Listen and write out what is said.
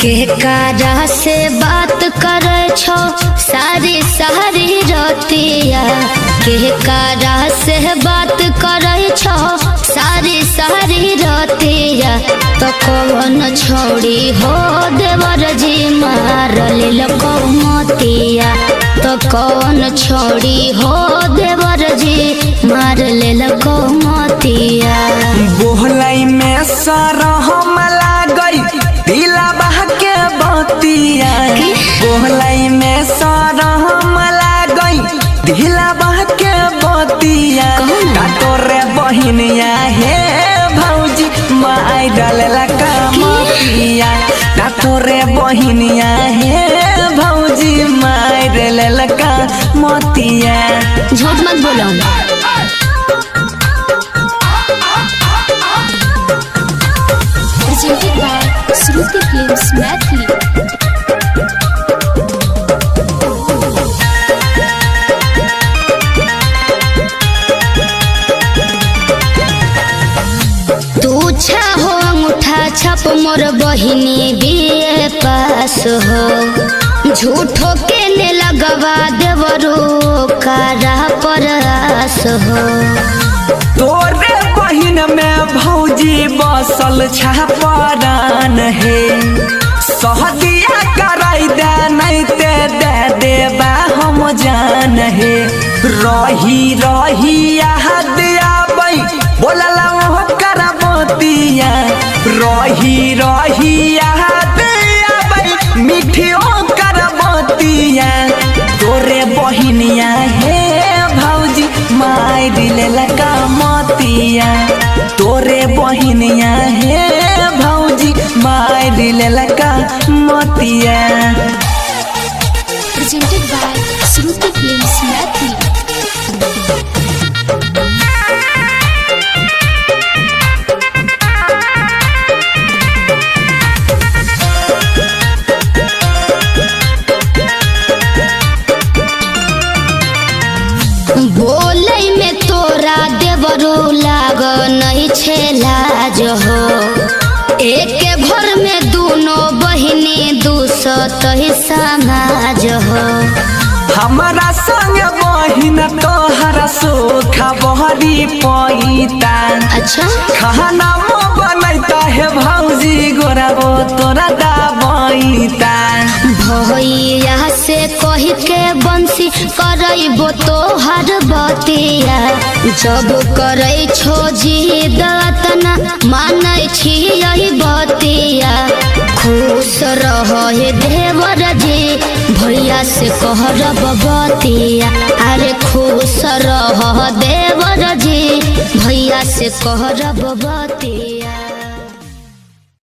के कारा से बात करे छो सारी सारी रतिया, के कारा से बात करे छो सारी सारी रतिया। तो कौन छोड़ी हो देवर जी मार लेलको मोतिया, तो कौन छोड़ी हो देवर जी मार लेलको मोतिया। बोहलाई में सरहम लागई दिला बह के बतिया, बोहलाई में सरहम लागई दिला बह के बतिया। तोरे बहिनिया हे भौजी माई डालेला कमतिया, तोरे बहिनिया हे भौजी माई डालेला कमतिया। झूठ मत बोलो। Presented by Shruti Films Mathli। तू छा हो अंगूठा छप मोर बहिनी बीए पास हो, झूठो के ने लगवा देवरो कारा परस हो। तोरे बहिन में भौजी बसल छापरान है, सहदिया कराई दे नहीं ते दे देबा हम जान है। रही रही याद आबै बोलला ओह करबतिया, रही रही याद आबै मिठियो करबतिया। तोरे बहिनिया हे भौजी माई दिलेला कमतिया, तोरे बहिनिया हे भौजी माई दिलेला कमतिया। Presented by Shruti Films Mathli। बोलै में तोरा देवरो लाग नहीं छे लाज हो, एक घर में दोनों बहिनी दूसत ही समाज हो। हमारा संग बहिन तोहरा सोखा बहरी पैता। अच्छा खाना बनैता है भौजी गोराबो तोरा दाबैता। भैया से कही के बंसी करैबो तोहर बतिया, जब करै छो जिद तना मानै छी यही बतिया। खुश रहे देवर जी भैया से कहरब बतिया, अरे खुश रह देवर जी भैया से कहरब बतिया।